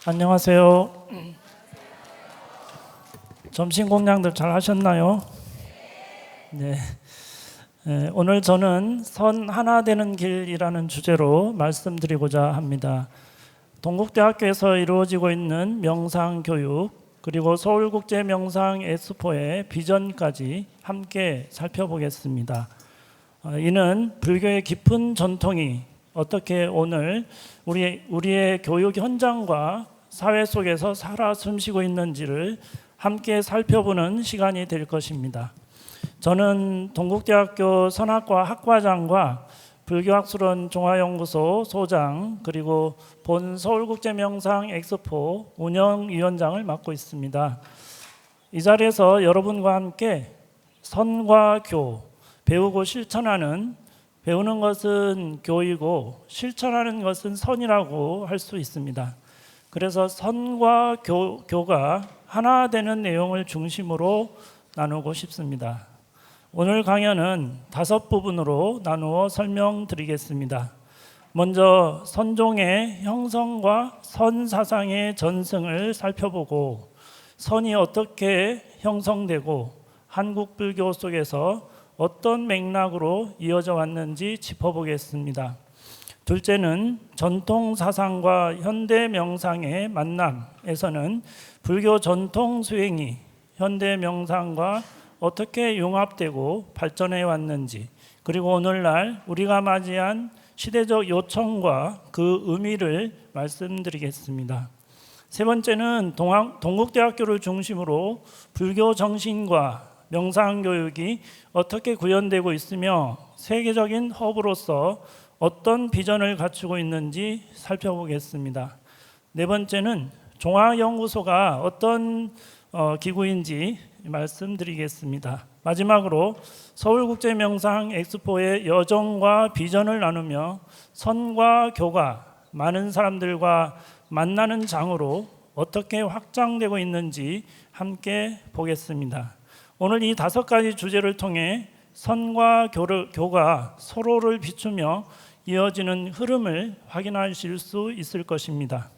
안녕하세요. 점심 공양들 잘 하셨나요? 네. 오늘 저는 선 하나 되는 길이라는 주제로 말씀드리고자 합니다. 동국대학교에서 이루어지고 있는 명상 교육 그리고 서울국제 명상 엑스포의 비전까지 함께 살펴보겠습니다. 이는 불교의 깊은 전통이 어떻게 오늘 우리의 교육 현장과 사회 속에서 살아 숨쉬고 있는지를 함께 살펴보는 시간이 될 것입니다. 저는 동국대학교 선학과 학과장과 불교학술원 종화연구소 소장 그리고 본 서울국제명상 엑스포 운영위원장을 맡고 있습니다. 이 자리에서 여러분과 함께 선과 교, 배우고 실천하는, 배우는 것은 교이고 실천하는 것은 선이라고 할 수 있습니다. 그래서 선과 교가 하나 되는 내용을 중심으로 나누고 싶습니다. 오늘 강연은 5부분으로 나누어 설명드리겠습니다. 먼저 선종의 형성과 선사상의 전승을 살펴보고 선이 어떻게 형성되고 한국 불교 속에서 어떤 맥락으로 이어져 왔는지 짚어보겠습니다. 둘째는 전통 사상과 현대 명상의 만남에서는 불교 전통 수행이 현대 명상과 어떻게 융합되고 발전해 왔는지, 그리고 오늘날 우리가 맞이한 시대적 요청과 그 의미를 말씀드리겠습니다. 세 번째는 동국대학교를 중심으로 불교 정신과 명상교육이 어떻게 구현되고 있으며 세계적인 허브로서 어떤 비전을 갖추고 있는지 살펴보겠습니다. 네 번째는 종화연구소가 어떤 기구인지 말씀드리겠습니다. 마지막으로 서울국제명상 엑스포의 여정과 비전을 나누며 선과 교가 많은 사람들과 만나는 장으로 어떻게 확장되고 있는지 함께 보겠습니다. 오늘 이 5가지 주제를 통해 선과 교가 서로를 비추며 이어지는 흐름을 확인하실 수 있을 것입니다.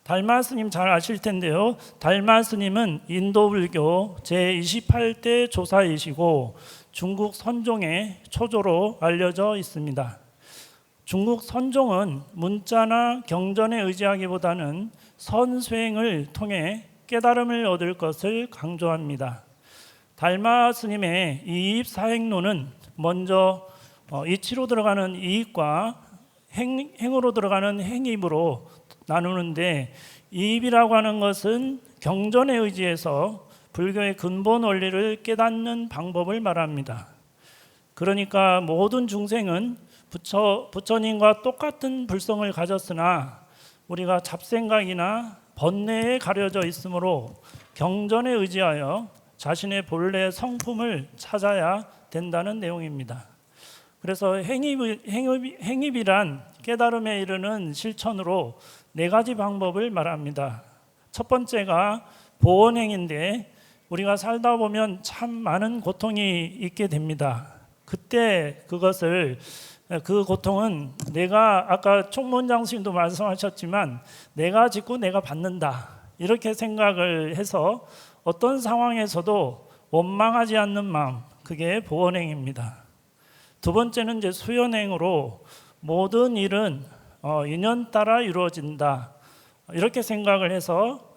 달마 스님 잘 아실 텐데요. 달마 스님은 인도 불교 제28대 조사이시고 중국 선종의 초조로 알려져 있습니다. 중국 선종은 문자나 경전에 의지하기보다는 선수행을 통해 깨달음을 얻을 것을 강조합니다. 달마 스님의 이입사행론은 먼저 이치로 들어가는 이입과 행으로 들어가는 행입으로 나누는데, 이입이라고 하는 것은 경전에 의지해서 불교의 근본 원리를 깨닫는 방법을 말합니다. 그러니까 모든 중생은 부처님과 똑같은 불성을 가졌으나 우리가 잡생각이나 번뇌에 가려져 있으므로 경전에 의지하여 자신의 본래 성품을 찾아야 된다는 내용입니다. 그래서 행입이란 깨달음에 이르는 실천으로 4가지 방법을 말합니다. 첫 번째가 보원행인데, 우리가 살다 보면 참 많은 고통이 있게 됩니다. 그때 그 고통은 내가, 아까 총무원장 스님도 말씀하셨지만 내가 짓고 내가 받는다, 이렇게 생각을 해서 어떤 상황에서도 원망하지 않는 마음, 그게 보원행입니다. 두 번째는 이제 수연행으로 모든 일은 인연 따라 이루어진다, 이렇게 생각을 해서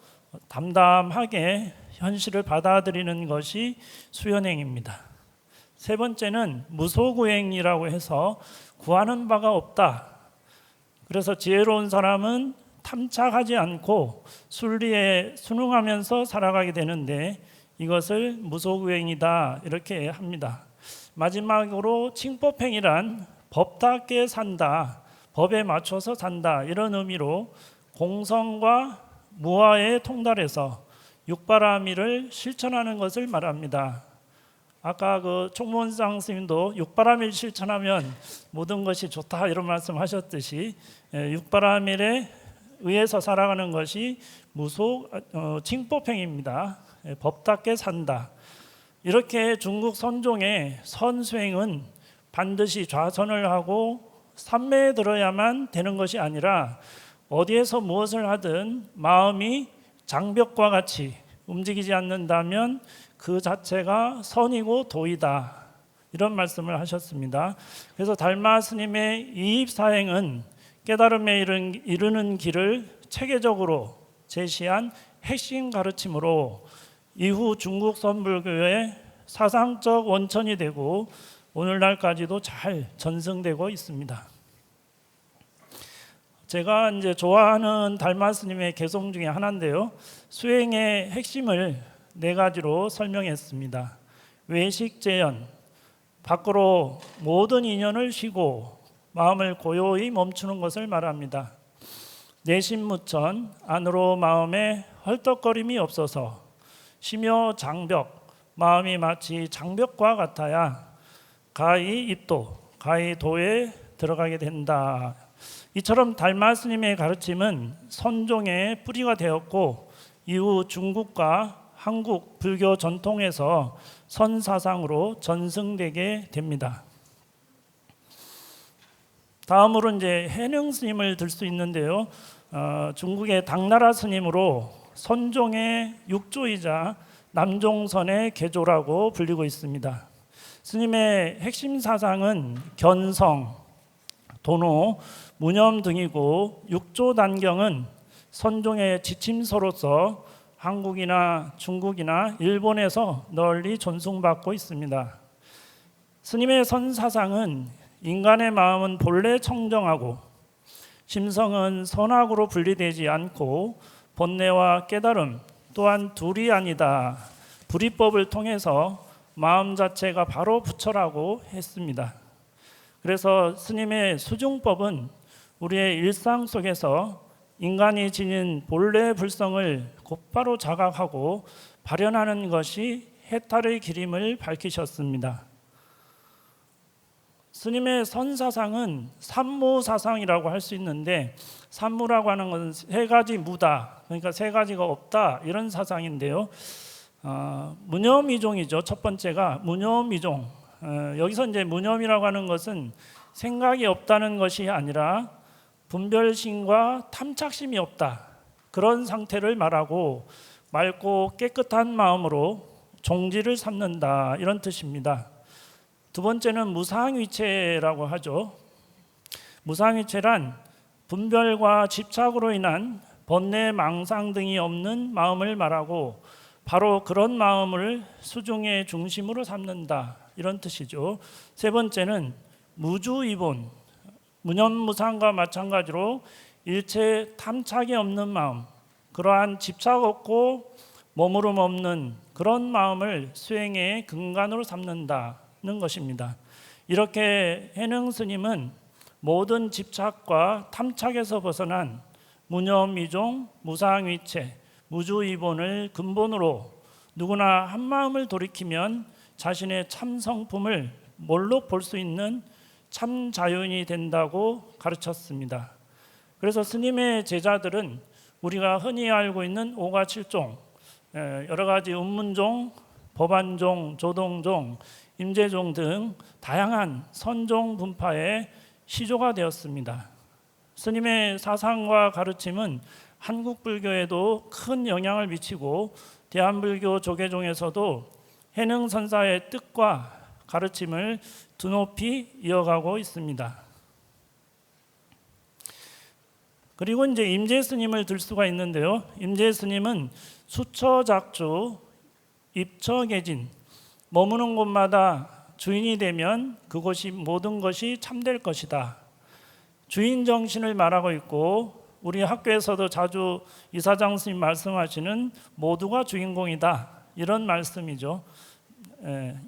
담담하게 현실을 받아들이는 것이 수연행입니다. 세 번째는 무소구행이라고 해서 구하는 바가 없다. 그래서 지혜로운 사람은 탐착하지 않고 순리에 순응하면서 살아가게 되는데, 이것을 무소구행이다, 이렇게 합니다. 마지막으로 칭법행이란 법답게 산다, 법에 맞춰서 산다, 이런 의미로 공성과 무아에 통달해서 육바라밀을 실천하는 것을 말합니다. 아까 그 총무원장 스님도 육바라밀 실천하면 모든 것이 좋다, 이런 말씀하셨듯이 육바라밀에 의해서 살아가는 것이 칭법행입니다. 법답게 산다. 이렇게 중국 선종의 선수행은 반드시 좌선을 하고 삼매에 들어야만 되는 것이 아니라 어디에서 무엇을 하든 마음이 장벽과 같이 움직이지 않는다면 그 자체가 선이고 도이다, 이런 말씀을 하셨습니다. 그래서 달마 스님의 이입사행은 깨달음에 이르는 길을 체계적으로 제시한 핵심 가르침으로 이후 중국 선불교의 사상적 원천이 되고 오늘날까지도 잘 전승되고 있습니다. 제가 이제 좋아하는 달마 스님의 개송 중에 하나인데요. 수행의 핵심을 4가지로 설명했습니다. 외식재연, 밖으로 모든 인연을 쉬고 마음을 고요히 멈추는 것을 말합니다. 내심무천, 안으로 마음에 헐떡거림이 없어서 심여 장벽, 마음이 마치 장벽과 같아야 가히 입도, 가히 도에 들어가게 된다. 이처럼 달마 스님의 가르침은 선종의 뿌리가 되었고 이후 중국과 한국 불교 전통에서 선사상으로 전승되게 됩니다. 다음으로 이제 해능 스님을 들 수 있는데요. 중국의 당나라 스님으로 선종의 육조이자 남종선의 개조라고 불리고 있습니다. 스님의 핵심 사상은 견성, 도노, 무념 등이고 육조 단경은 선종의 지침서로서 한국이나 중국이나 일본에서 널리 존중받고 있습니다. 스님의 선사상은 인간의 마음은 본래 청정하고 심성은 선악으로 분리되지 않고 본래와 깨달음 또한 둘이 아니다, 불이법을 통해서 마음 자체가 바로 부처라고 했습니다. 그래서 스님의 수중법은 우리의 일상 속에서 인간이 지닌 본래 불성을 곧바로 자각하고 발현하는 것이 해탈의 길임을 밝히셨습니다. 스님의 선사상은 삼무사상이라고 할 수 있는데, 삼무라고 하는 것은 3가지 무다, 그러니까 3가지가 없다, 이런 사상인데요. 무념이종이죠. 첫 번째가 무념이종. 여기서 이제 무념이라고 하는 것은 생각이 없다는 것이 아니라 분별심과 탐착심이 없다, 그런 상태를 말하고 맑고 깨끗한 마음으로 종지를 삼는다, 이런 뜻입니다. 두 번째는 무상위체라고 하죠. 무상위체란 분별과 집착으로 인한 번뇌, 망상 등이 없는 마음을 말하고 바로 그런 마음을 수중의 중심으로 삼는다, 이런 뜻이죠. 세 번째는 무주이본, 무념무상과 마찬가지로 일체 탐착이 없는 마음, 그러한 집착 없고 머무름 없는 그런 마음을 수행의 근간으로 삼는다는 것입니다. 이렇게 해능 스님은 모든 집착과 탐착에서 벗어난 무념이종, 무상위체, 무주이본을 근본으로 누구나 한 마음을 돌이키면 자신의 참 성품을 몰록 볼 수 있는 참 자연이 된다고 가르쳤습니다. 그래서 스님의 제자들은 우리가 흔히 알고 있는 5가 7종, 여러 가지 운문종, 법안종, 조동종, 임재종 등 다양한 선종 분파의 시조가 되었습니다. 스님의 사상과 가르침은 한국 불교에도 큰 영향을 미치고 대한불교 조계종에서도 해능 선사의 뜻과 가르침을 드높이 이어가고 있습니다. 그리고 이제 임재 스님을 들 수가 있는데요. 임재 스님은 수처작주, 입처계진, 머무는 곳마다 주인이 되면 그곳이 모든 것이 참될 것이다, 주인 정신을 말하고 있고, 우리 학교에서도 자주 이사장 스님 말씀하시는 모두가 주인공이다, 이런 말씀이죠.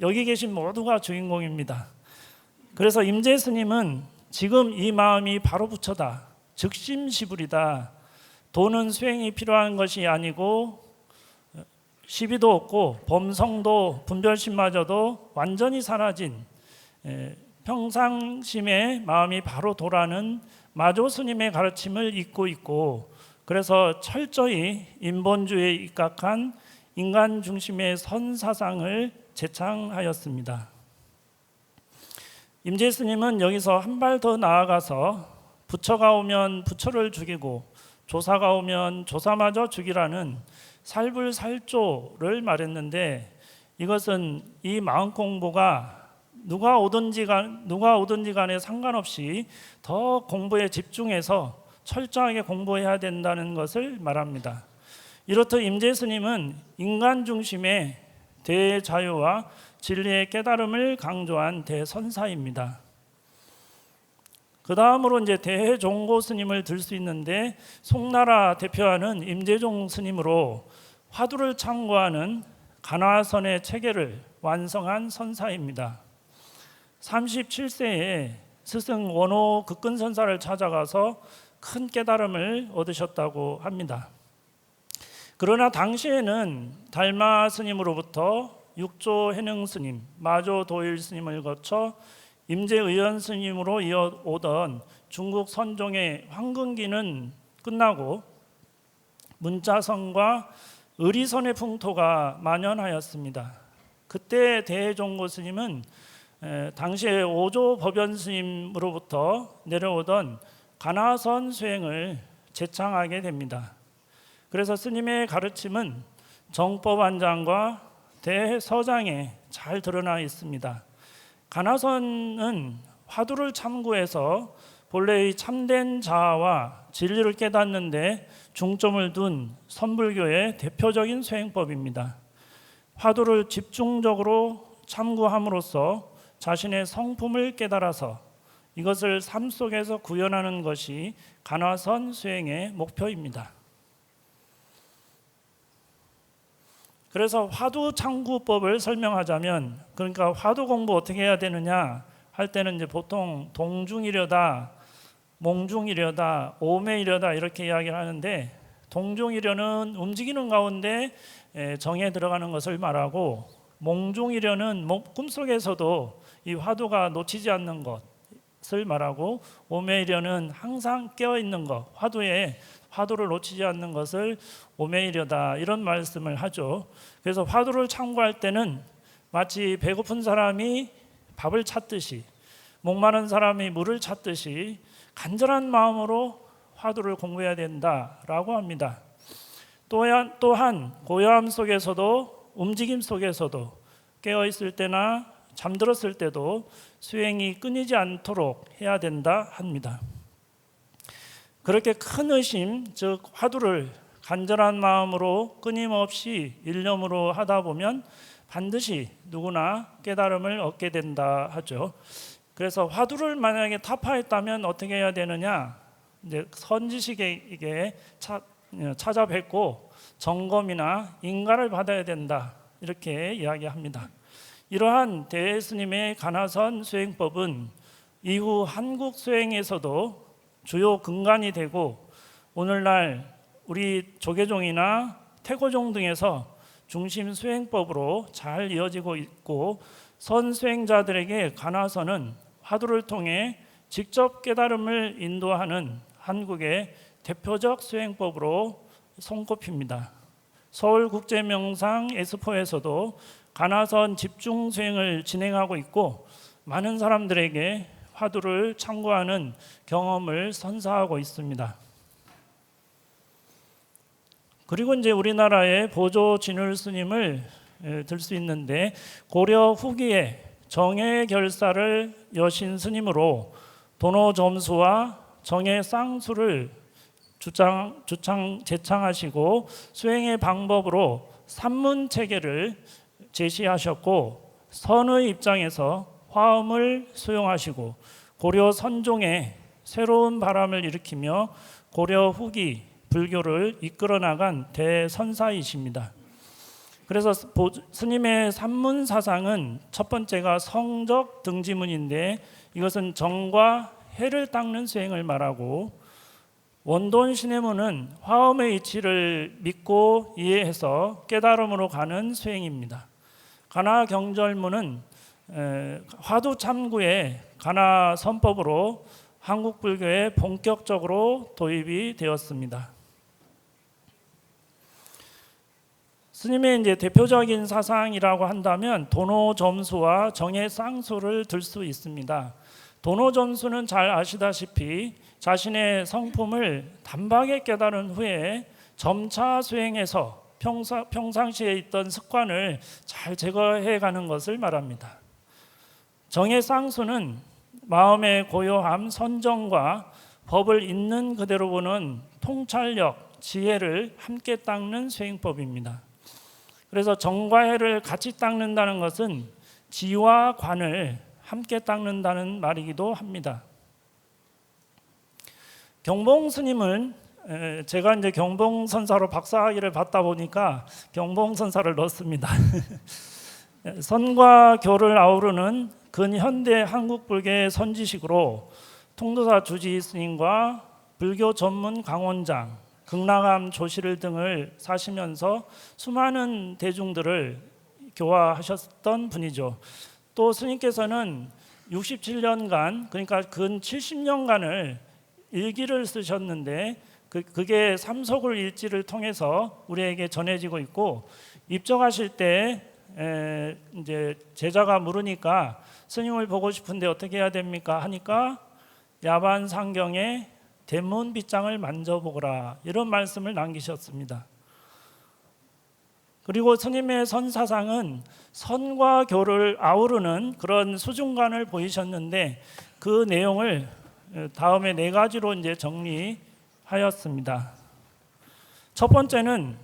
여기 계신 모두가 주인공입니다. 그래서 임재 스님은 지금 이 마음이 바로 부처다, 즉심시불이다, 도는 수행이 필요한 것이 아니고 시비도 없고 범성도 분별심마저도 완전히 사라진 평상심의 마음이 바로 도라는 마조 스님의 가르침을 잇고 있고, 그래서 철저히 인본주의에 입각한 인간 중심의 선사상을 제창하였습니다. 임재 스님은 여기서 한 발 더 나아가서 부처가 오면 부처를 죽이고 조사가 오면 조사마저 죽이라는 살불살조를 말했는데, 이것은 이 마음 공부가 누가 오든지 간에 상관없이 더 공부에 집중해서 철저하게 공부해야 된다는 것을 말합니다. 이렇듯 임재 스님은 인간 중심의 대자유와 진리의 깨달음을 강조한 대선사입니다. 그 다음으로 이제 대종고 스님을 들 수 있는데, 송나라 대표하는 임재종 스님으로 화두를 참고하는 간화선의 체계를 완성한 선사입니다. 37세에 스승 원호 극근선사를 찾아가서 큰 깨달음을 얻으셨다고 합니다. 그러나 당시에는 달마 스님으로부터 육조 해능 스님, 마조 도일 스님을 거쳐 임재의연 스님으로 이어오던 중국 선종의 황금기는 끝나고 문자선과 의리선의 풍토가 만연하였습니다. 그때 대종고 스님은 당시에 오조 법연 스님으로부터 내려오던 간화선 수행을 재창하게 됩니다. 그래서 스님의 가르침은 정법안장과 대서장에 잘 드러나 있습니다. 간화선은 화두를 참고해서 본래의 참된 자아와 진리를 깨닫는데 중점을 둔 선불교의 대표적인 수행법입니다. 화두를 집중적으로 참고함으로써 자신의 성품을 깨달아서 이것을 삶 속에서 구현하는 것이 간화선 수행의 목표입니다. 그래서 화두 참구법을 설명하자면, 그러니까 화두 공부 어떻게 해야 되느냐 할 때는 이제 보통 동중이려다, 몽중이려다, 오매이려다 이렇게 이야기를 하는데, 동중이려는 움직이는 가운데 정에 들어가는 것을 말하고, 몽중이려는 꿈속에서도 이 화두가 놓치지 않는 것을 말하고, 오매이려는 항상 깨어 있는 것, 화두를 놓치지 않는 것을 오매이려다 이런 말씀을 하죠. 그래서 화두를 참고할 때는 마치 배고픈 사람이 밥을 찾듯이, 목마른 사람이 물을 찾듯이 간절한 마음으로 화두를 공부해야 된다라고 합니다. 또한 고요함 속에서도 움직임 속에서도 깨어 있을 때나 잠들었을 때도 수행이 끊이지 않도록 해야 된다 합니다. 그렇게 큰 의심, 즉 화두를 간절한 마음으로 끊임없이 일념으로 하다 보면 반드시 누구나 깨달음을 얻게 된다 하죠. 그래서 화두를 만약에 타파했다면 어떻게 해야 되느냐? 이제 선지식에게 찾아뵙고 점검이나 인가를 받아야 된다, 이렇게 이야기합니다. 이러한 대스님의 간화선 수행법은 이후 한국 수행에서도 주요 근간이 되고, 오늘날 우리 조계종이나 태고종 등에서 중심 수행법으로 잘 이어지고 있고, 선 수행자들에게 간화선은 화두를 통해 직접 깨달음을 인도하는 한국의 대표적 수행법으로 손꼽힙니다. 서울국제명상 엑스포에서도 간화선 집중 수행을 진행하고 있고, 많은 사람들에게 화두를 참고하는 경험을 선사하고 있습니다. 그리고 이제 우리나라의 보조 진울 스님을 들 수 있는데, 고려 후기에 정의 결사를 여신 스님으로 도노 점수와 정의 쌍수를 제창하시고 수행의 방법으로 산문 체계를 제시하셨고, 선의 입장에서 화엄을 수용하시고 고려 선종의 새로운 바람을 일으키며 고려 후기 불교를 이끌어 나간 대선사이십니다. 그래서 스님의 산문 사상은 첫 번째가 성적 등지문인데, 이것은 정과 해를 닦는 수행을 말하고, 원돈 신해문은 화엄의 이치를 믿고 이해해서 깨달음으로 가는 수행입니다. 간화 경절문은 화두 참구의 간화 선법으로 한국 불교에 본격적으로 도입이 되었습니다. 스님의 이제 대표적인 사상이라고 한다면 도노점수와 정해쌍수를 들 수 있습니다. 도노점수는 잘 아시다시피 자신의 성품을 단박에 깨달은 후에 점차 수행해서 평상시에 있던 습관을 잘 제거해 가는 것을 말합니다. 정해쌍수는 마음의 고요함, 선정과 법을 있는 그대로 보는 통찰력, 지혜를 함께 닦는 수행법입니다. 그래서 정과 해를 같이 닦는다는 것은 지와 관을 함께 닦는다는 말이기도 합니다. 경봉 스님은 제가 이제 경봉 선사로 박사학위를 받다 보니까 경봉 선사를 넣었습니다. 선과 교를 아우르는 근현대 한국 불교의 선지식으로 통도사 주지 스님과 불교 전문 강원장, 극락암 조실 등을 사시면서 수많은 대중들을 교화하셨던 분이죠. 또 스님께서는 67년간, 그러니까 근 70년간을 일기를 쓰셨는데 그게 삼소굴 일지를 통해서 우리에게 전해지고 있고, 입적하실 때 이제 제자가 물으니까 스님을 보고 싶은데 어떻게 해야 됩니까? 하니까 야반 상경에 대문 빗장을 만져보거라, 이런 말씀을 남기셨습니다. 그리고 스님의 선사상은 선과 교를 아우르는 그런 수중관을 보이셨는데 그 내용을 다음에 4가지로 이제 정리하였습니다. 첫 번째는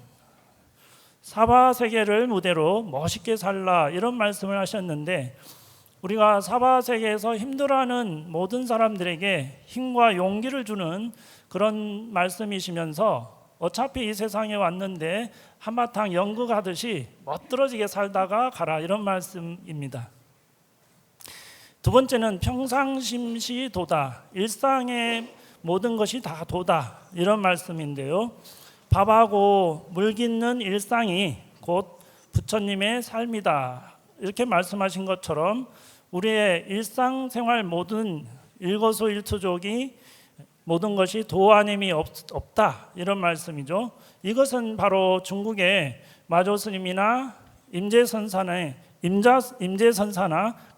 사바세계를 무대로 멋있게 살라, 이런 말씀을 하셨는데, 우리가 사바세계에서 힘들어하는 모든 사람들에게 힘과 용기를 주는 그런 말씀이시면서 어차피 이 세상에 왔는데 한바탕 연극하듯이 멋들어지게 살다가 가라, 이런 말씀입니다. 두 번째는 평상심시 도다, 일상의 모든 것이 다 도다, 이런 말씀인데요. 밥하고 물 깃는 일상이 곧 부처님의 삶이다, 이렇게 말씀하신 것처럼 우리의 일상생활 모든 일거수일투족이 모든 것이 도 아님이 없다, 이런 말씀이죠. 이것은 바로 중국의 마조 스님이나 임재선사나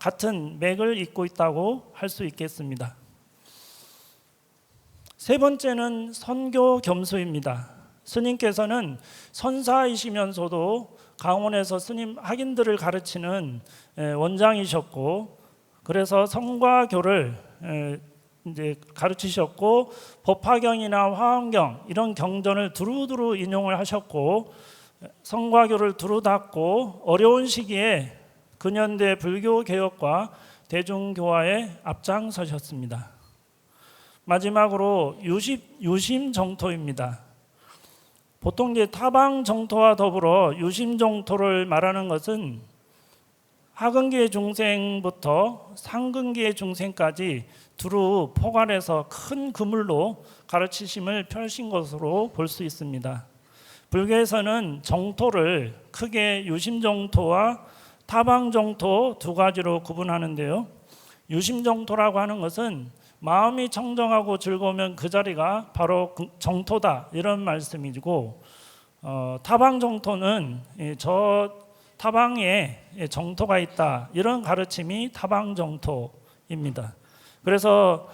같은 맥을 잇고 있다고 할 수 있겠습니다. 세 번째는 선교 겸수입니다. 스님께서는 선사이시면서도 강원에서 스님 학인들을 가르치는 원장이셨고, 그래서 성과 교를 이제 가르치셨고, 법화경이나 화엄경 이런 경전을 두루두루 인용을 하셨고, 성과 교를 두루 닫고 어려운 시기에 근현대 불교 개혁과 대중교화에 앞장서셨습니다. 마지막으로 유심 정토입니다. 보통 이제 타방 정토와 더불어 유심 정토를 말하는 것은 하근기의 중생부터 상근기의 중생까지 두루 포괄해서 큰 그물로 가르치심을 펴신 것으로 볼 수 있습니다. 불교에서는 정토를 크게 유심 정토와 타방 정토 2가지로 구분하는데요. 유심 정토라고 하는 것은 마음이 청정하고 즐거우면 그 자리가 바로 정토다, 이런 말씀이고, 타방 정토는 저 타방에 정토가 있다, 이런 가르침이 타방 정토입니다. 그래서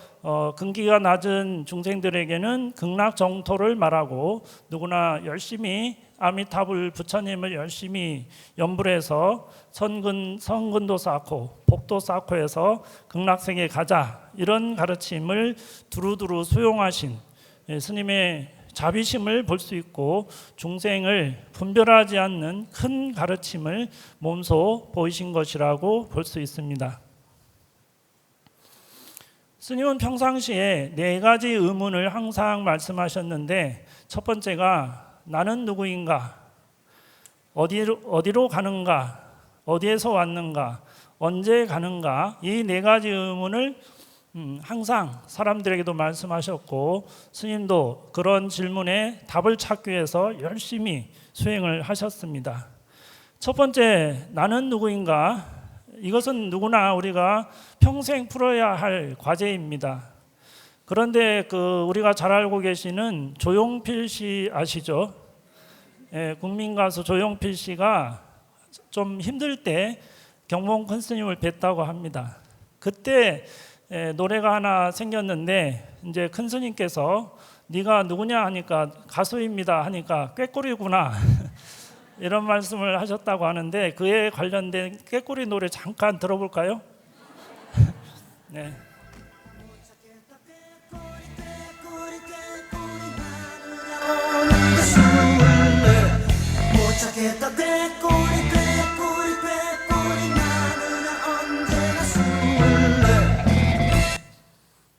근기가 낮은 중생들에게는 극락 정토를 말하고, 누구나 열심히 아미타불 부처님을 열심히 염불해서 성근도 쌓고 복도 쌓고 해서 극락세계에 가자, 이런 가르침을 두루두루 수용하신 스님의 자비심을 볼 수 있고, 중생을 분별하지 않는 큰 가르침을 몸소 보이신 것이라고 볼 수 있습니다. 스님은 평상시에 4가지 의문을 항상 말씀하셨는데, 첫 번째가 나는 누구인가, 어디로 가는가, 어디에서 왔는가, 언제 가는가, 이 4가지 의문을 항상 사람들에게도 말씀하셨고, 스님도 그런 질문에 답을 찾기 위해서 열심히 수행을 하셨습니다. 첫 번째, 나는 누구인가, 이것은 누구나 우리가 평생 풀어야 할 과제입니다. 그런데 우리가 잘 알고 계시는 조용필 씨 아시죠? 국민 가수 조용필 씨가 좀 힘들 때 경봉 큰 스님을 뵀다고 합니다. 그때 노래가 하나 생겼는데 이제 큰 스님께서 네가 누구냐 하니까 가수입니다 하니까 꾀꼬리구나 이런 말씀을 하셨다고 하는데 그에 관련된 꾀꼬리 노래 잠깐 들어볼까요? 네.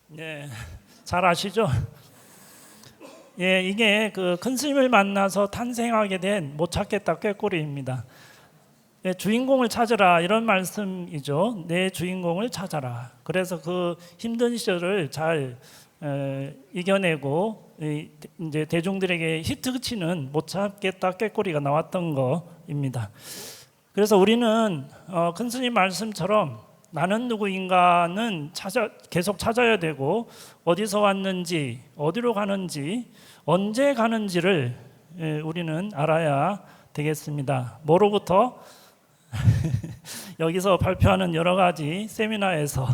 네, 잘 아시죠? 예, 이게 그 큰 스님을 만나서 탄생하게 된 못 찾겠다 꾀꼬리입니다. 예, 주인공을 찾으라 이런 말씀이죠. 내 주인공을 찾아라. 그래서 그 힘든 시절을 잘 이겨내고 이제 대중들에게 히트치는 못 찾겠다 꾀꼬리가 나왔던 거입니다. 그래서 우리는 큰 스님 말씀처럼 나는 누구인가는 계속 찾아야 되고 어디서 왔는지 어디로 가는지 언제 가는지를 우리는 알아야 되겠습니다. 뭐로부터? 여기서 발표하는 여러 가지 세미나에서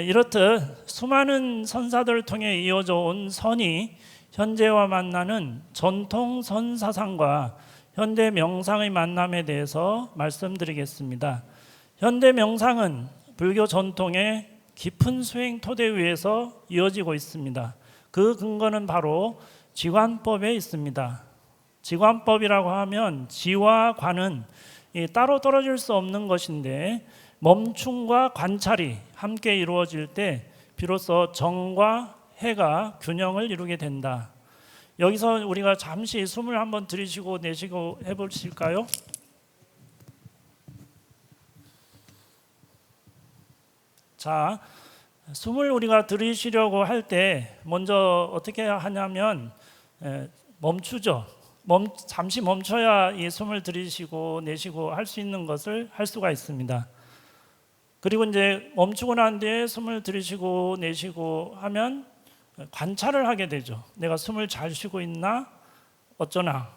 이렇듯 수많은 선사들을 통해 이어져 온 선이 현재와 만나는 전통 선사상과 현대 명상의 만남에 대해서 말씀드리겠습니다. 현대 명상은 불교 전통의 깊은 수행 토대 위에서 이어지고 있습니다. 그 근거는 바로 지관법에 있습니다. 지관법이라고 하면 지와 관은 따로 떨어질 수 없는 것인데 멈춤과 관찰이 함께 이루어질 때 비로소 정과 해가 균형을 이루게 된다. 여기서 우리가 잠시 숨을 한번 들이쉬고 내쉬고 해보실까요? 자, 숨을 우리가 들이쉬려고 할 때 먼저 어떻게 하냐면 멈추죠. 잠시 멈춰야 이 숨을 들이쉬고 내쉬고 할 수 있는 것을 할 수가 있습니다. 그리고 이제 멈추고 난 뒤에 숨을 들이쉬고 내쉬고 하면 관찰을 하게 되죠. 내가 숨을 잘 쉬고 있나 어쩌나.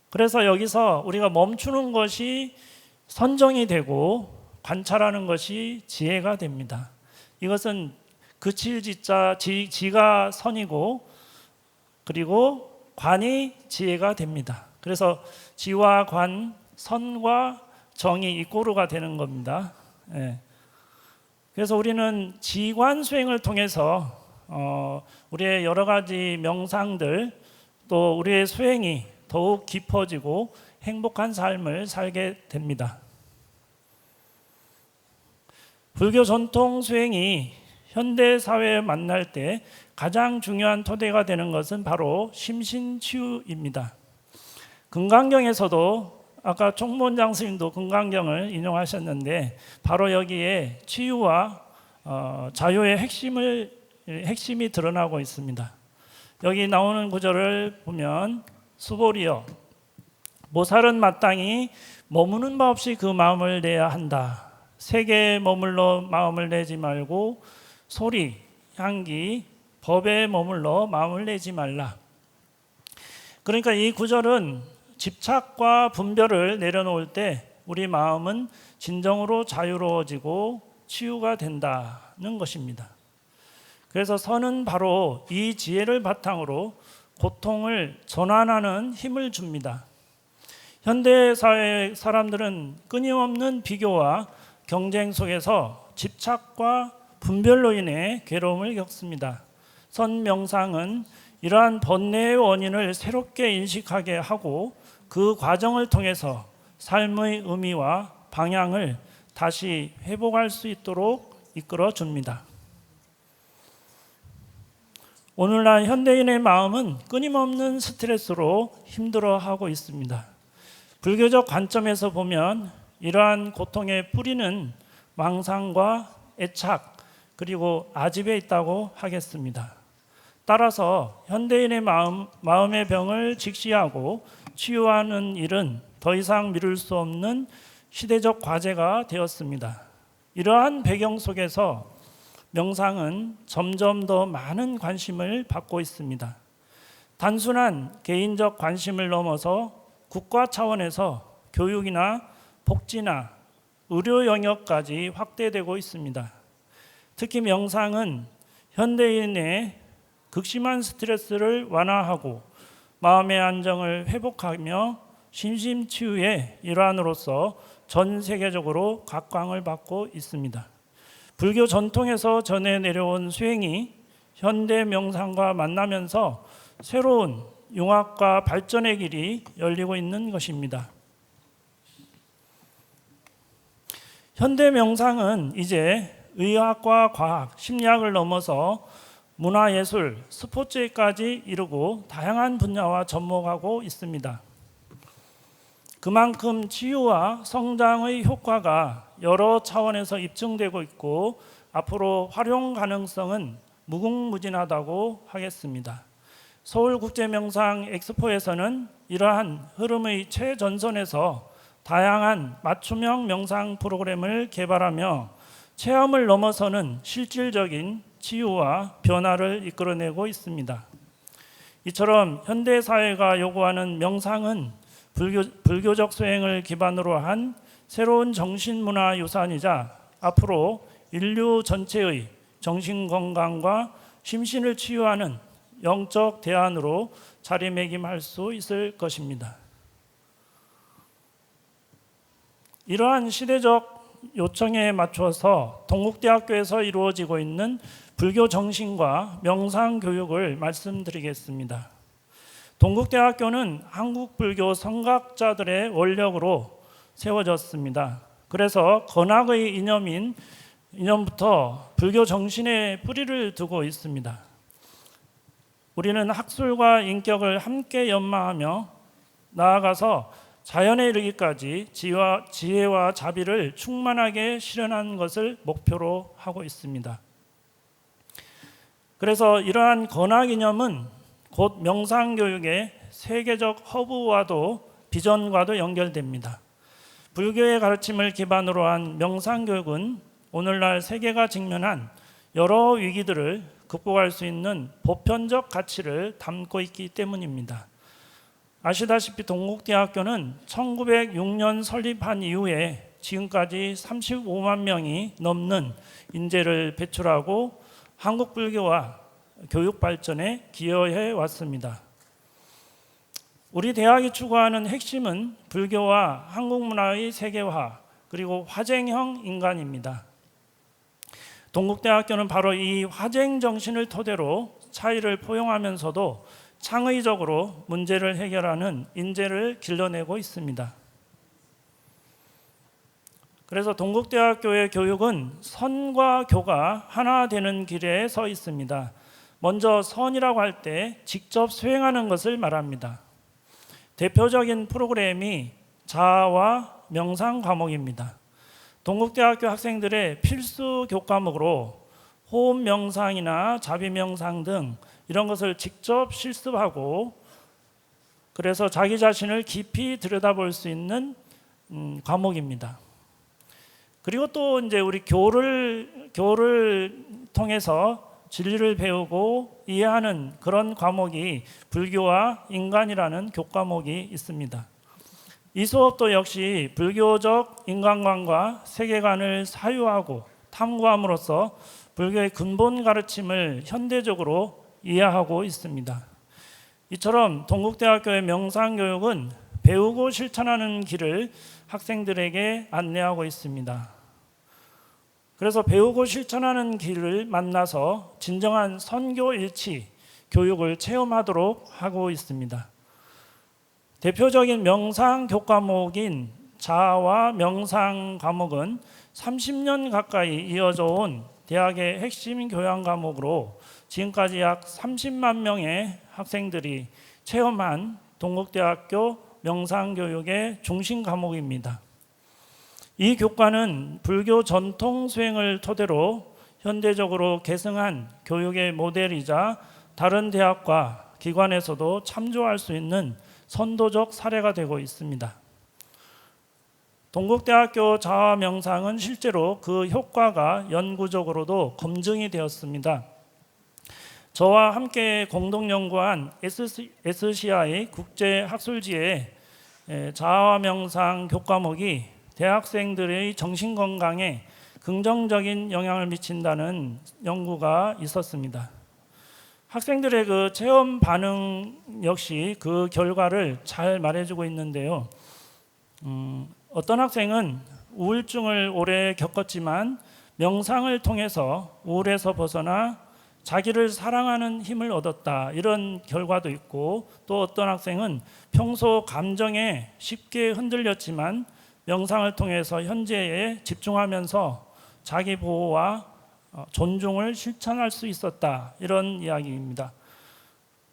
그래서 여기서 우리가 멈추는 것이 선정이 되고 관찰하는 것이 지혜가 됩니다. 이것은 그칠 지자 지가 선이고 그리고 관이 지혜가 됩니다. 그래서 지와 관, 선과 정이 이꼬르가 되는 겁니다. 그래서 우리는 지관 수행을 통해서 우리의 여러 가지 명상들 또 우리의 수행이 더욱 깊어지고 행복한 삶을 살게 됩니다. 불교 전통 수행이 현대 사회에 만날 때 가장 중요한 토대가 되는 것은 바로 심신치유입니다. 금강경에서도 아까 총무원장 스님도 금강경을 인용하셨는데 바로 여기에 치유와 자유의 핵심이 드러나고 있습니다. 여기 나오는 구절을 보면 수보리여 모살은 마땅히 머무는 바 없이 그 마음을 내야 한다. 세계에 머물러 마음을 내지 말고 소리, 향기, 법에 머물러 마음을 내지 말라. 그러니까 이 구절은 집착과 분별을 내려놓을 때 우리 마음은 진정으로 자유로워지고 치유가 된다는 것입니다. 그래서 선은 바로 이 지혜를 바탕으로 고통을 전환하는 힘을 줍니다. 현대 사회 사람들은 끊임없는 비교와 경쟁 속에서 집착과 분별로 인해 괴로움을 겪습니다. 선 명상은 이러한 번뇌의 원인을 새롭게 인식하게 하고 그 과정을 통해서 삶의 의미와 방향을 다시 회복할 수 있도록 이끌어 줍니다. 오늘날 현대인의 마음은 끊임없는 스트레스로 힘들어하고 있습니다. 불교적 관점에서 보면 이러한 고통의 뿌리는 망상과 애착 그리고 아집에 있다고 하겠습니다. 따라서 현대인의 마음의 병을 직시하고 치유하는 일은 더 이상 미룰 수 없는 시대적 과제가 되었습니다. 이러한 배경 속에서 명상은 점점 더 많은 관심을 받고 있습니다. 단순한 개인적 관심을 넘어서 국가 차원에서 교육이나 복지나 의료 영역까지 확대되고 있습니다. 특히 명상은 현대인의 극심한 스트레스를 완화하고 마음의 안정을 회복하며 심심치유의 일환으로서 전 세계적으로 각광을 받고 있습니다. 불교 전통에서 전해 내려온 수행이 현대 명상과 만나면서 새로운 융합과 발전의 길이 열리고 있는 것입니다. 현대 명상은 이제 의학과 과학, 심리학을 넘어서 문화예술, 스포츠까지 이르고 다양한 분야와 접목하고 있습니다. 그만큼 치유와 성장의 효과가 여러 차원에서 입증되고 있고 앞으로 활용 가능성은 무궁무진하다고 하겠습니다. 서울국제명상 엑스포에서는 이러한 흐름의 최전선에서 다양한 맞춤형 명상 프로그램을 개발하며 체험을 넘어서는 실질적인 치유와 변화를 이끌어내고 있습니다. 이처럼 현대사회가 요구하는 명상은 불교적 수행을 기반으로 한 새로운 정신문화 유산이자 앞으로 인류 전체의 정신건강과 심신을 치유하는 영적 대안으로 자리매김할 수 있을 것입니다. 이러한 시대적 요청에 맞춰서 동국대학교에서 이루어지고 있는 불교 정신과 명상 교육을 말씀드리겠습니다. 동국대학교는 한국불교 성각자들의 원력으로 세워졌습니다. 그래서 건학의 이념부터 불교 정신에 뿌리를 두고 있습니다. 우리는 학술과 인격을 함께 연마하며 나아가서 자연에 이르기까지 지혜와 자비를 충만하게 실현하는 것을 목표로 하고 있습니다. 그래서 이러한 건학 이념은 곧 명상교육의 세계적 허브와도 비전과도 연결됩니다. 불교의 가르침을 기반으로 한 명상교육은 오늘날 세계가 직면한 여러 위기들을 극복할 수 있는 보편적 가치를 담고 있기 때문입니다. 아시다시피 동국대학교는 1906년 설립한 이후에 지금까지 35만 명이 넘는 인재를 배출하고 한국 불교와 교육 발전에 기여해 왔습니다. 우리 대학이 추구하는 핵심은 불교와 한국 문화의 세계화 그리고 화쟁형 인간입니다. 동국대학교는 바로 이 화쟁 정신을 토대로 차이를 포용하면서도 창의적으로 문제를 해결하는 인재를 길러내고 있습니다. 그래서 동국대학교의 교육은 선과 교가 하나 되는 길에 서 있습니다. 먼저 선이라고 할 때 직접 수행하는 것을 말합니다. 대표적인 프로그램이 자아와 명상 과목입니다. 동국대학교 학생들의 필수 교과목으로 호흡 명상이나 자비 명상 등 이런 것을 직접 실습하고 그래서 자기 자신을 깊이 들여다볼 수 있는 과목입니다. 그리고 또 이제 우리 교를 통해서 진리를 배우고 이해하는 그런 과목이 불교와 인간이라는 교과목이 있습니다. 이 수업도 역시 불교적 인간관과 세계관을 사유하고 탐구함으로써 불교의 근본 가르침을 현대적으로 이해하고 있습니다. 이처럼 동국대학교의 명상교육은 배우고 실천하는 길을 학생들에게 안내하고 있습니다. 그래서 배우고 실천하는 길을 만나서 진정한 선교일치 교육을 체험하도록 하고 있습니다. 대표적인 명상 교과목인 자아와 명상 과목은 30년 가까이 이어져 온 대학의 핵심 교양 과목으로 지금까지 약 30만 명의 학생들이 체험한 동국대학교 명상교육의 중심 과목입니다. 이 교과는 불교 전통 수행을 토대로 현대적으로 계승한 교육의 모델이자 다른 대학과 기관에서도 참조할 수 있는 선도적 사례가 되고 있습니다. 동국대학교 자아 명상은 실제로 그 효과가 연구적으로도 검증이 되었습니다. 저와 함께 공동 연구한 SCI 국제학술지의 자아 명상 교과목이 대학생들의 정신 건강에 긍정적인 영향을 미친다는 연구가 있었습니다. 학생들의 그 체험 반응 역시 그 결과를 잘 말해주고 있는데요. 어떤 학생은 우울증을 오래 겪었지만 명상을 통해서 우울에서 벗어나 자기를 사랑하는 힘을 얻었다, 이런 결과도 있고, 또 어떤 학생은 평소 감정에 쉽게 흔들렸지만 명상을 통해서 현재에 집중하면서 자기 보호와 존중을 실천할 수 있었다, 이런 이야기입니다.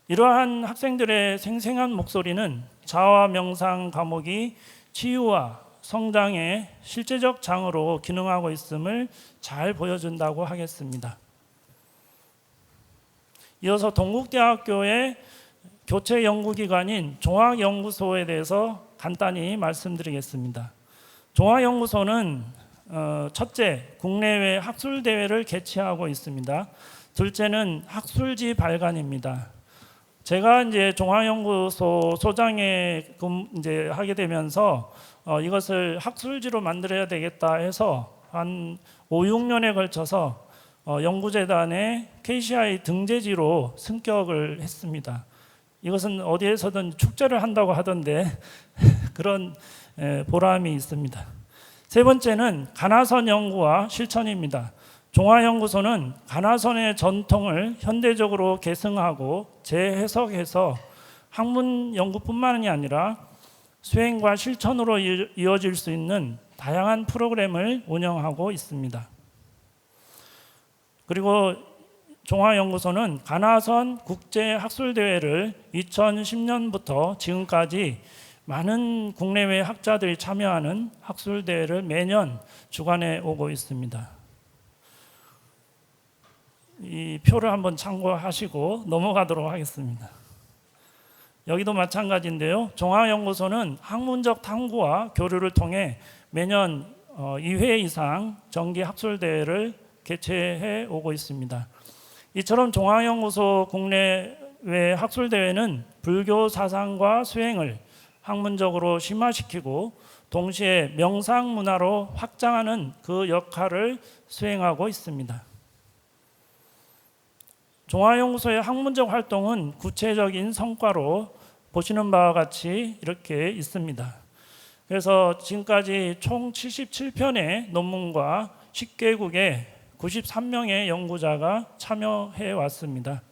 이러한 학생들의 생생한 목소리는 자아 명상 과목이 치유와 성장의 실제적 장으로 기능하고 있음을 잘 보여준다고 하겠습니다. 이어서 동국대학교의 교체 연구기관인 종합연구소에 대해서 간단히 말씀드리겠습니다. 종합연구소는 첫째, 국내외 학술대회를 개최하고 있습니다. 둘째는 학술지 발간입니다. 제가 이제 종합연구소 소장에 이제 하게 되면서 이것을 학술지로 만들어야 되겠다 해서 한 5, 6년에 걸쳐서 연구재단의 KCI 등재지로 승격을 했습니다. 이것은 어디에서든 축제를 한다고 하던데 그런 보람이 있습니다. 세 번째는 가나선 연구와 실천입니다. 종합연구소는 가나선의 전통을 현대적으로 계승하고 재해석해서 학문 연구뿐만이 아니라 수행과 실천으로 이어질 수 있는 다양한 프로그램을 운영하고 있습니다. 그리고 종합연구소는 가나선 국제학술대회를 2010년부터 지금까지 많은 국내외 학자들이 참여하는 학술대회를 매년 주관해 오고 있습니다. 이 표를 한번 참고하시고 넘어가도록 하겠습니다. 여기도 마찬가지인데요. 종합연구소는 학문적 탐구와 교류를 통해 매년 2회 이상 정기 학술대회를 개최해 오고 있습니다. 이처럼 종합연구소 국내외 학술대회는 불교 사상과 수행을 학문적으로 심화시키고 동시에 명상 문화로 확장하는 그 역할을 수행하고 있습니다. 종합연구소의 학문적 활동은 구체적인 성과로 보시는 바와 같이 이렇게 있습니다. 그래서 지금까지 총 77편의 논문과 10개국의 93명의 연구자가 참여해 왔습니다.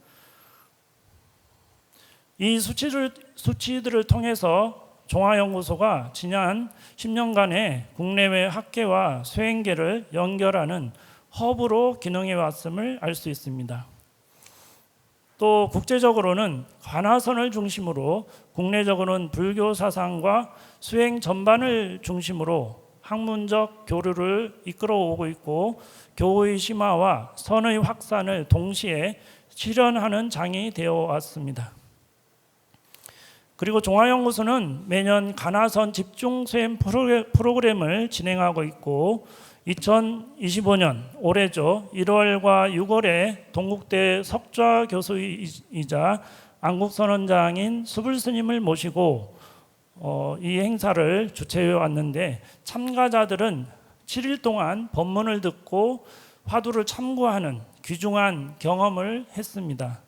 이 수치들을 통해서 종합연구소가 지난 10년간의 국내외 학계와 수행계를 연결하는 허브로 기능해 왔음을 알 수 있습니다. 또 국제적으로는 가나선을 중심으로, 국내적으로는 불교 사상과 수행 전반을 중심으로 학문적 교류를 이끌어오고 있고, 교의 심화와 선의 확산을 동시에 실현하는 장이 되어 왔습니다. 그리고 종합연구소는 매년 가나선 집중 수행 프로그램을 진행하고 있고, 2025년 올해죠, 1월과 6월에 동국대 석좌 교수이자 안국선원장인 수불 스님을 모시고 이 행사를 주최해 왔는데, 참가자들은 7일 동안 법문을 듣고 화두를 참고하는 귀중한 경험을 했습니다.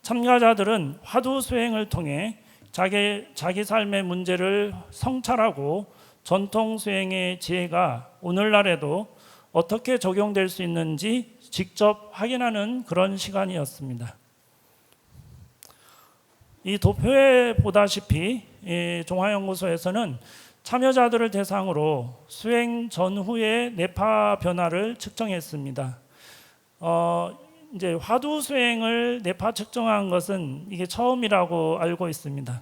참가자들은 화두 수행을 통해 자기 삶의 문제를 성찰하고 전통 수행의 지혜가 오늘날에도 어떻게 적용될 수 있는지 직접 확인하는 그런 시간이었습니다. 이 도표에 보다시피 종합연구소에서는 참여자들을 대상으로 수행 전후의 뇌파 변화를 측정했습니다. 이제 화두 수행을 뇌파 측정한 것은 이게 처음이라고 알고 있습니다.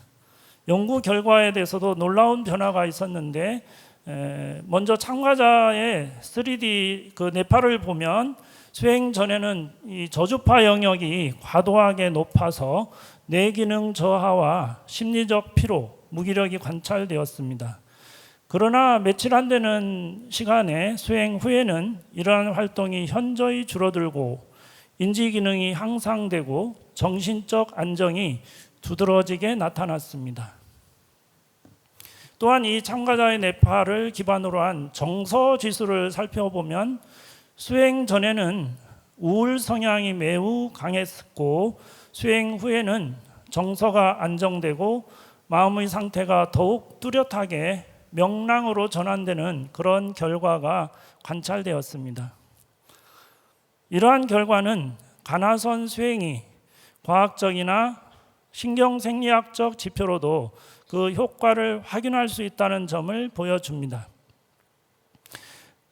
연구 결과에 대해서도 놀라운 변화가 있었는데, 먼저 참가자의 3D 그 뇌파를 보면 수행 전에는 이 저주파 영역이 과도하게 높아서 뇌 기능 저하와 심리적 피로, 무기력이 관찰되었습니다. 그러나 며칠 안 되는 시간에 수행 후에는 이러한 활동이 현저히 줄어들고 인지 기능이 향상되고 정신적 안정이 두드러지게 나타났습니다. 또한 이 참가자의 뇌파를 기반으로 한 정서 지수를 살펴보면 수행 전에는 우울 성향이 매우 강했고 수행 후에는 정서가 안정되고 마음의 상태가 더욱 뚜렷하게 명랑으로 전환되는 그런 결과가 관찰되었습니다. 이러한 결과는 가나선 수행이 과학적이나 신경생리학적 지표로도 그 효과를 확인할 수 있다는 점을 보여줍니다.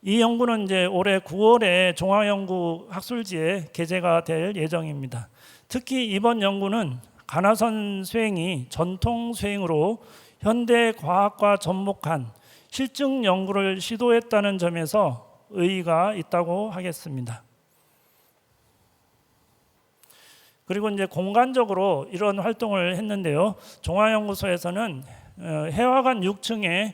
이 연구는 이제 올해 9월에 종합연구 학술지에 게재가 될 예정입니다. 특히 이번 연구는 가나선 수행이 전통 수행으로 현대 과학과 접목한 실증 연구를 시도했다는 점에서 의의가 있다고 하겠습니다. 그리고 이제 공간적으로 이런 활동을 했는데요. 종합연구소에서는 해화관 6층에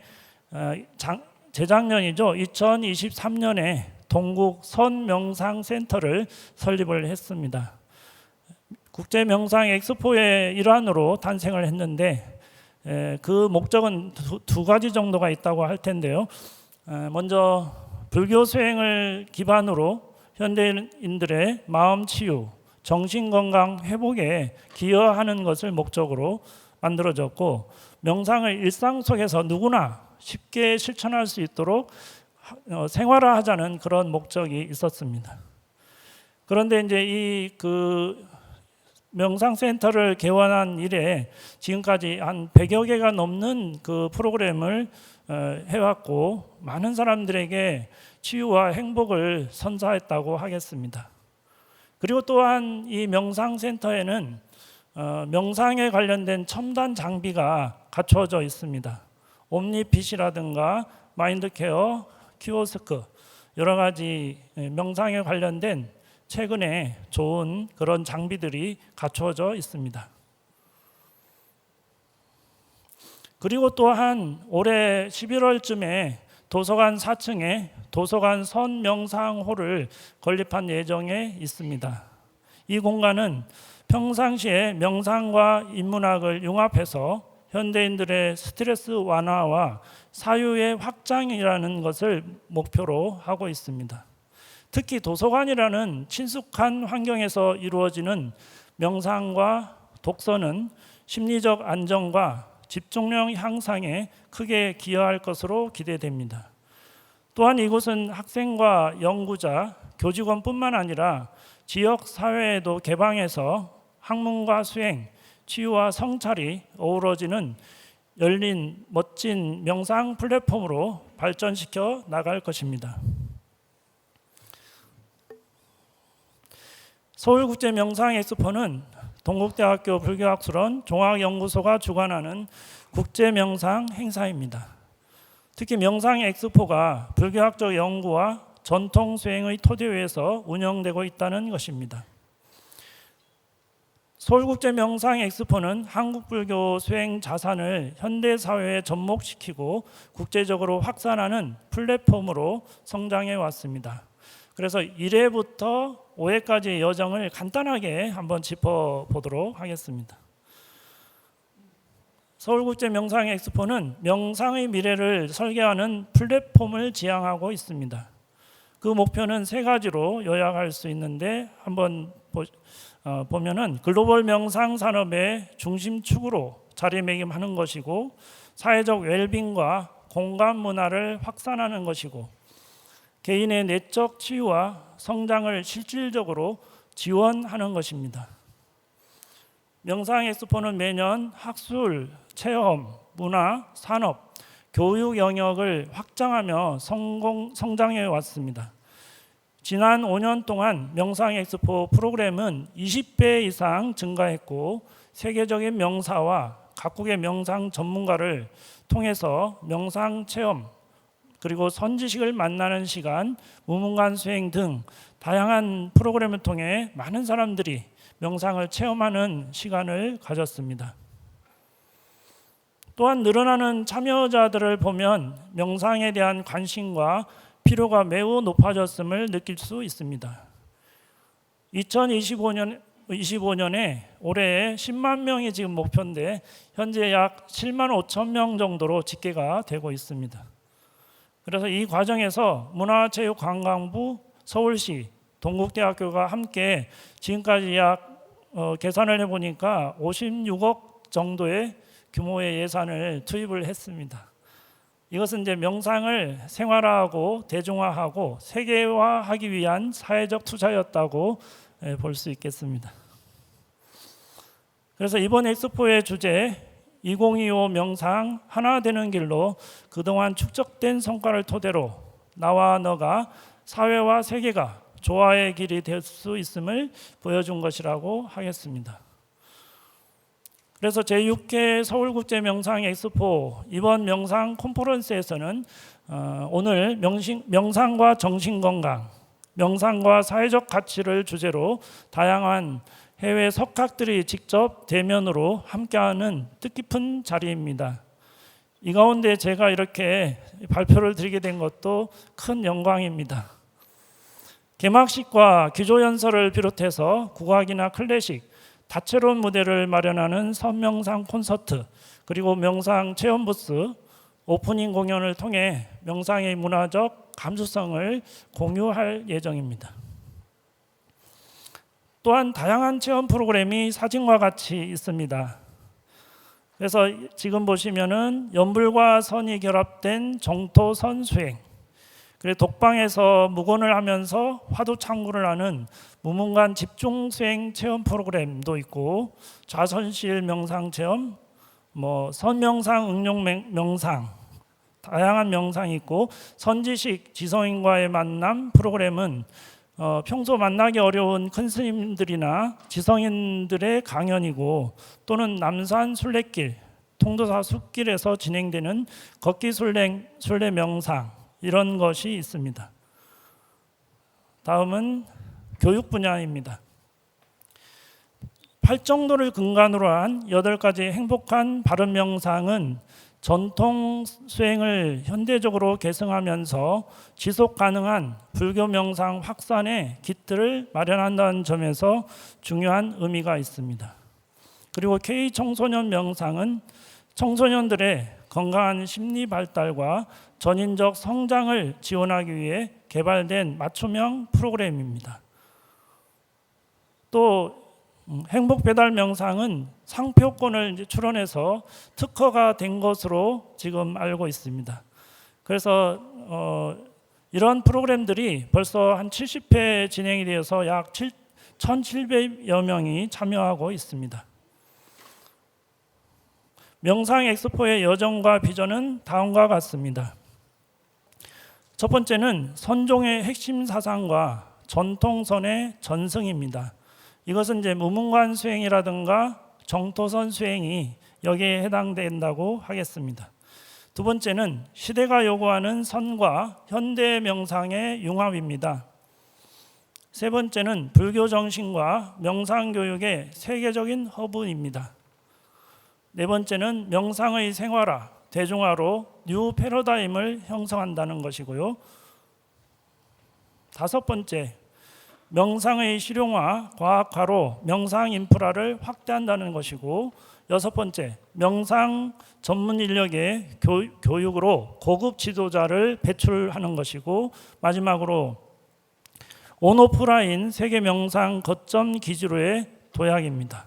재작년이죠. 2023년에 동국 선명상센터를 설립을 했습니다. 국제명상 엑스포의 일환으로 탄생을 했는데 그 목적은 두 가지 정도가 있다고 할 텐데요. 먼저 불교 수행을 기반으로 현대인들의 마음 치유, 정신건강 회복에 기여하는 것을 목적으로 만들어졌고 명상을 일상 속에서 누구나 쉽게 실천할 수 있도록 생활화하자는 그런 목적이 있었습니다. 그런데 이제 이 명상센터를 개원한 이래 지금까지 한 100여 개가 넘는 그 프로그램을 해왔고 많은 사람들에게 치유와 행복을 선사했다고 하겠습니다. 그리고 또한 이 명상센터에는 명상에 관련된 첨단 장비가 갖춰져 있습니다. 옴니핏이라든가 마인드케어, 키오스크 여러 가지 명상에 관련된 최근에 좋은 그런 장비들이 갖춰져 있습니다. 그리고 또한 올해 11월쯤에 도서관 4층에 도서관 선명상호를 건립한 예정에 있습니다. 이 공간은 평상시에 명상과 인문학을 융합해서 현대인들의 스트레스 완화와 사유의 확장이라는 것을 목표로 하고 있습니다. 특히 도서관이라는 친숙한 환경에서 이루어지는 명상과 독서는 심리적 안정과 집중력 향상에 크게 기여할 것으로 기대됩니다. 또한 이곳은 학생과 연구자, 교직원뿐만 아니라 지역 사회에도 개방해서 학문과 수행, 치유와 성찰이 어우러지는 열린 멋진 명상 플랫폼으로 발전시켜 나갈 것입니다. 서울국제명상엑스포는 동국대학교 불교학술원 종합연구소가 주관하는 국제명상 행사입니다. 특히 명상엑스포가 불교학적 연구와 전통 수행의 토대 위에서 운영되고 있다는 것입니다. 서울국제명상엑스포는 한국불교 수행 자산을 현대사회에 접목시키고 국제적으로 확산하는 플랫폼으로 성장해 왔습니다. 그래서 1회부터 5회까지의 여정을 간단하게 한번 짚어보도록 하겠습니다. 서울국제명상엑스포는 명상의 미래를 설계하는 플랫폼을 지향하고 있습니다. 그 목표는 3가지로 요약할 수 있는데 한번 보면은 글로벌 명상 산업의 중심축으로 자리매김하는 것이고 사회적 웰빙과 공감 문화를 확산하는 것이고 개인의 내적 치유와 성장을 실질적으로 지원하는 것입니다. 명상엑스포는 매년 학술, 체험, 문화, 산업, 교육 영역을 확장하며 성장해 왔습니다. 지난 5년 동안 명상엑스포 프로그램은 20배 이상 증가했고 세계적인 명사와 각국의 명상 전문가를 통해서 명상 체험 그리고 선지식을 만나는 시간, 무문관 수행 등 다양한 프로그램을 통해 많은 사람들이 명상을 체험하는 시간을 가졌습니다. 또한 늘어나는 참여자들을 보면 명상에 대한 관심과 필요가 매우 높아졌음을 느낄 수 있습니다. 2025년에 올해 10만 명이 지금 목표인데 현재 약 7만 5천 명 정도로 집계가 되고 있습니다. 그래서 이 과정에서 문화체육관광부, 서울시, 동국대학교가 함께 지금까지 계산을 해보니까 56억 정도의 규모의 예산을 투입을 했습니다. 이것은 이제 명상을 생활화하고 대중화하고 세계화하기 위한 사회적 투자였다고 볼 수 있겠습니다. 그래서 이번 엑스포의 주제 2025 명상 하나 되는 길로 그동안 축적된 성과를 토대로 나와 너가 사회와 세계가 조화의 길이 될 수 있음을 보여준 것이라고 하겠습니다. 그래서 제6회 서울국제명상 엑스포 이번 명상 콘퍼런스에서는 오늘 명상과 정신건강, 명상과 사회적 가치를 주제로 다양한 해외 석학들이 직접 대면으로 함께하는 뜻깊은 자리입니다. 이 가운데 제가 이렇게 발표를 드리게 된 것도 큰 영광입니다. 개막식과 기조연설을 비롯해서 국악이나 클래식, 다채로운 무대를 마련하는 선명상 콘서트, 그리고 명상 체험 부스, 오프닝 공연을 통해 명상의 문화적 감수성을 공유할 예정입니다. 또한 다양한 체험 프로그램이 사진과 같이 있습니다. 그래서 지금 보시면은 연불과 선이 결합된 정토선 수행, 그리고 독방에서 묵언을 하면서 화두 창구를 하는 무문관 집중 수행 체험 프로그램도 있고, 좌선실 명상 체험, 선명상 응용 명상, 다양한 명상이 있고, 선지식 지성인과의 만남 프로그램은 평소 만나기 어려운 큰 스님들이나 지성인들의 강연이고, 또는 남산 순례길, 통도사 숲길에서 진행되는 걷기 순례 명상, 이런 것이 있습니다. 다음은 교육 분야입니다. 팔정도를 근간으로 한 8가지 행복한 바른 명상은 전통 수행을 현대적으로 계승하면서 지속 가능한 불교 명상 확산의 기틀을 마련한다는 점에서 중요한 의미가 있습니다. 그리고 K 청소년 명상은 청소년들의 건강한 심리 발달과 전인적 성장을 지원하기 위해 개발된 맞춤형 프로그램입니다. 또 행복 배달 명상은 상표권을 출원해서 특허가 된 것으로 지금 알고 있습니다. 그래서 이런 프로그램들이 벌써 한 70회 진행이 되어서 약 1,700여 명이 참여하고 있습니다. 명상 엑스포의 여정과 비전은 다음과 같습니다. 첫 번째는 선종의 핵심 사상과 전통선의 전승입니다. 이것은 이제 무문관 수행이라든가 정토선 수행이 여기에 해당된다고 하겠습니다. 두 번째는 시대가 요구하는 선과 현대 명상의 융합입니다. 세 번째는 불교 정신과 명상 교육의 세계적인 허브입니다. 네 번째는 명상의 생활화, 대중화로 뉴 패러다임을 형성한다는 것이고요. 다섯 번째, 명상의 실용화, 과학화로 명상 인프라를 확대한다는 것이고, 여섯 번째, 명상 전문 인력의 교육으로 고급 지도자를 배출하는 것이고, 마지막으로 온오프라인 세계 명상 거점 기지로의 도약입니다.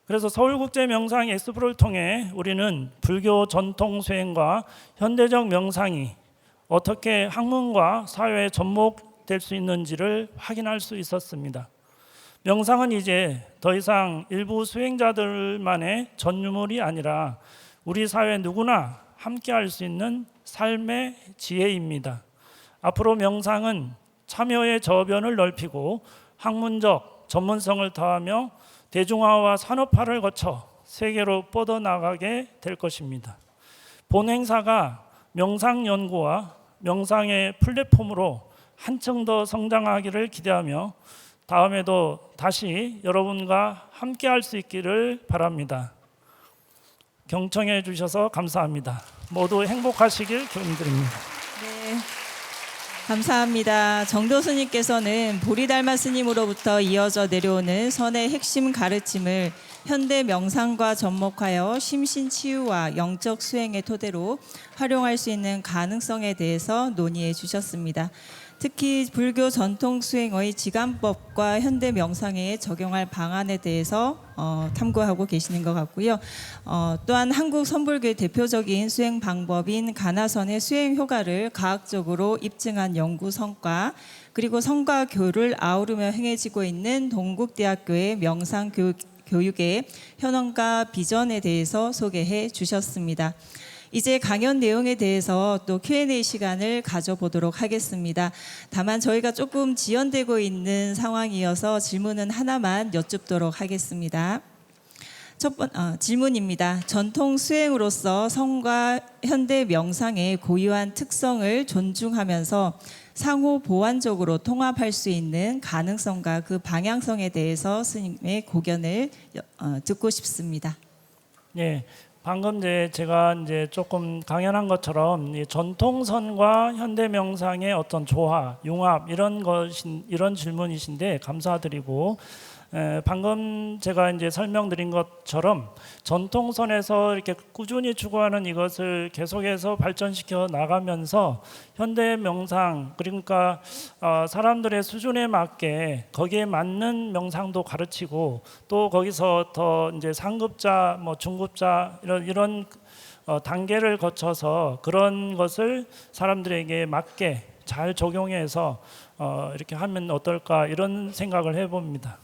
그래서 서울국제 명상 엑스포를 통해 우리는 불교 전통 수행과 현대적 명상이 어떻게 학문과 사회에 접목될 수 있는지를 확인할 수 있었습니다. 명상은 이제 더 이상 일부 수행자들만의 전유물이 아니라 우리 사회 누구나 함께 할 수 있는 삶의 지혜입니다. 앞으로 명상은 참여의 저변을 넓히고 학문적 전문성을 더하며 대중화와 산업화를 거쳐 세계로 뻗어나가게 될 것입니다. 본 행사가 명상 연구와 명상의 플랫폼으로 한층 더 성장하기를 기대하며 다음에도 다시 여러분과 함께 할 수 있기를 바랍니다. 경청해 주셔서 감사합니다. 모두 행복하시길 기원드립니다. 네, 감사합니다. 정도스님께서는 보리달마 스님으로부터 이어져 내려오는 선의 핵심 가르침을 현대 명상과 접목하여 심신치유와 영적 수행의 토대로 활용할 수 있는 가능성에 대해서 논의해 주셨습니다. 특히 불교 전통 수행의 지감법과 현대 명상에 적용할 방안에 대해서 탐구하고 계시는 것 같고요. 또한 한국 선불교의 대표적인 수행 방법인 가나선의 수행 효과를 과학적으로 입증한 연구 성과, 그리고 성과 교를 아우르며 행해지고 있는 동국대학교의 명상 교육의 현황과 비전에 대해서 소개해 주셨습니다. 이제 강연 내용에 대해서 또 Q&A 시간을 가져보도록 하겠습니다. 다만 저희가 조금 지연되고 있는 상황이어서 질문은 하나만 여쭙도록 하겠습니다. 첫 번째 질문입니다. 전통 수행으로서 성과 현대 명상의 고유한 특성을 존중하면서 상호 보완적으로 통합할 수 있는 가능성과 그 방향성에 대해서 스님의 고견을 듣고 싶습니다. 예, 방금 제가 조금 강연한 것처럼 이 전통선과 현대 명상의 어떤 조화, 융합 이런 질문이신데 감사드리고, 방금 제가 설명드린 것처럼 전통선에서 이렇게 꾸준히 추구하는 이것을 계속해서 발전시켜 나가면서 현대 명상, 그러니까 사람들의 수준에 맞게 거기에 맞는 명상도 가르치고, 또 거기서 더 상급자, 중급자 이런 단계를 거쳐서 그런 것을 사람들에게 맞게 잘 적용해서 이렇게 하면 어떨까, 이런 생각을 해봅니다.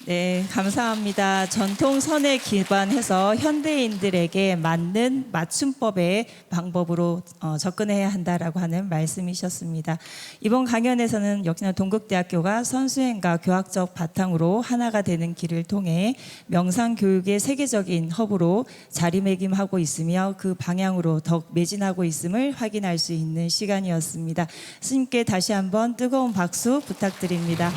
네, 감사합니다. 전통선에 기반해서 현대인들에게 맞는 맞춤법의 방법으로 접근해야 한다라고 하는 말씀이셨습니다. 이번 강연에서는 역시나 동국대학교가 선수행과 교학적 바탕으로 하나가 되는 길을 통해 명상교육의 세계적인 허브로 자리매김하고 있으며 그 방향으로 더욱 매진하고 있음을 확인할 수 있는 시간이었습니다. 스님께 다시 한번 뜨거운 박수 부탁드립니다.